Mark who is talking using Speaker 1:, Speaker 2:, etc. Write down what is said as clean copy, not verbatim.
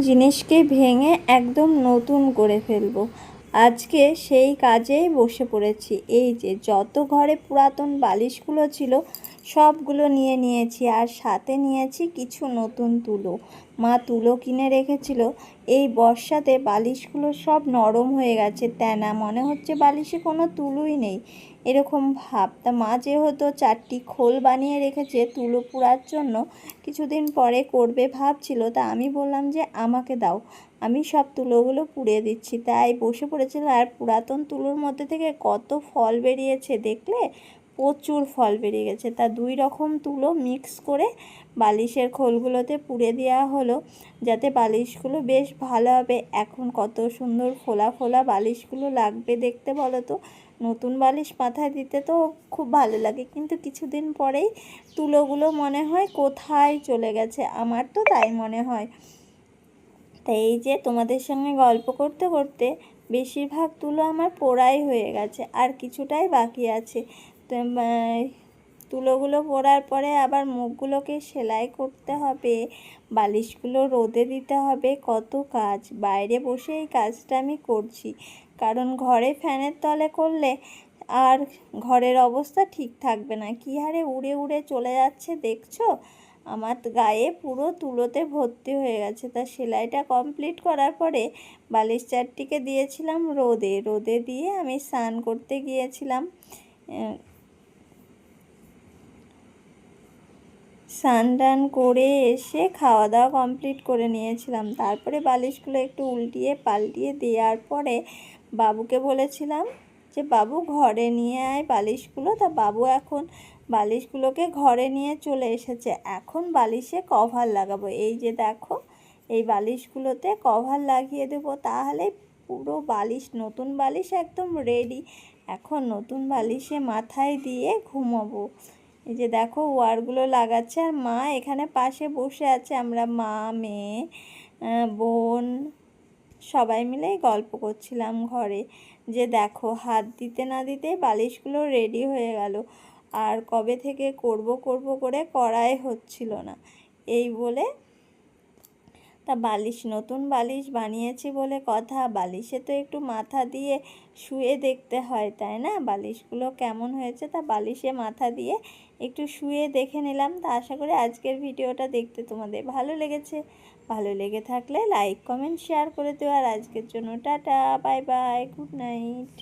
Speaker 1: জিনিসকে ভেঙে একদম নতুন করে ফেলবো। আজকে সেই কাজেই বসে পড়েছি। এই যে যত ঘরে পুরাতন বালিশগুলো ছিল সবগুলো নিয়ে নিয়েছি, আর সাথে নিয়েছি কিছু নতুন তুলো। মা তুলো কিনে রেখেছিল। এই বর্ষাতে বালিশগুলো সব নরম হয়ে গেছে, তেনা মনে হচ্ছে বালিশে কোনো তুলোই নেই, এরকম ভাব। তা মা যেহেতু 4টি খোল বানিয়ে রেখেছে তুলো পুরার জন্য, কিছুদিন পরে করবে ভাবছিল, তা আমি বললাম যে আমাকে দাও, আমি সব তুলোগুলো পুড়িয়ে দিচ্ছি। তাই বসে পড়েছিল। আর পুরাতন তুলোর মধ্যে থেকে কত ফল বেরিয়েছে দেখলে, প্রচুর ফল বেরিয়ে গেছে। তা 2 রকম তুলো মিক্স করে বালিশের খোলগুলোতে পুড়ে দেওয়া হলো, যাতে বালিশগুলো বেশ ভালো হবে। এখন কত সুন্দর ফোলা ফোলা বালিশগুলো লাগবে দেখতে বলো তো। নতুন বালিশ মাথায় দিতে তো খুব ভালো লাগে, কিন্তু কিছুদিন পরেই তুলোগুলো মনে হয় কোথায় চলে গেছে, আমার তো তাই মনে হয়। তাই এই যে তোমাদের সঙ্গে গল্প করতে করতে বেশিরভাগ তুলো আমার পোড়াই হয়ে গেছে, আর কিছুটাই বাকি আছে। তো তুলোগুলো পোড়ার পরে আবার মুখগুলোকে সেলাই করতে হবে, বালিশগুলো রোদে দিতে হবে, কত কাজ। বাইরে বসে এই কাজটা আমি করছি, কারণ ঘরে ফ্যানের তলে করলে আর ঘরের অবস্থা ঠিক থাকবে না। কী হারে উড়ে উড়ে চলে যাচ্ছে দেখছো, আমার গায়ে পুরো তুলোতে ভর্তি হয়ে গেছে। তা সেলাইটা কমপ্লিট করার পরে বালিশ চারটিকে দিয়েছিলাম রোদে, রোদে দিয়ে আমি স্নান করতে গিয়েছিলাম। স্নান টান করে এসে খাওয়া দাওয়া কমপ্লিট করে নিয়েছিলাম। তারপরে বালিশগুলো একটু উল্টিয়ে পাল্টিয়ে দেওয়ার পরে বাবুকে বলেছিলাম যে বাবু ঘরে নিয়ে আয় বালিশগুলো। তা বাবু এখন বালিশগুলোকে ঘরে নিয়ে চলে এসেছে। এখন বালিশে কভার লাগাবো। এই যে দেখো, এই বালিশগুলোতে কভার লাগিয়ে দেবো, তাহলে পুরো বালিশ, নতুন বালিশ একদম রেডি। এখন নতুন বালিশে মাথায় দিয়ে ঘুমাবো। এই যে দেখো ওয়ারগুলো লাগাচ্ছে, আর মা এখানে পাশে বসে আছে। আমরা মা, মেয়ে, বোন সবাই মিলেই গল্প করছিলাম ঘরে। যে দেখো হাত দিতে না দিতে বালিশগুলো রেডি হয়ে গেল, আর কবে থেকে করব করব করে করাই হচ্ছিল না। এই বলে তা বালিশ, নতুন বালিশ বানিয়েছি বলে কথা, বালিশে তো একটু মাথা দিয়ে শুয়ে দেখতে হয়, তাই না? বালিশগুলো কেমন হয়েছে, তা বালিশে মাথা দিয়ে একটু শুয়ে দেখে নিলাম। তা আশা করি আজকের ভিডিওটা দেখতে তোমাদের ভালো লেগেছে। ভালো লেগে থাকলে লাইক কমেন্ট শেয়ার করে দিও। আর আজকের জন্য tata, bye bye, good night.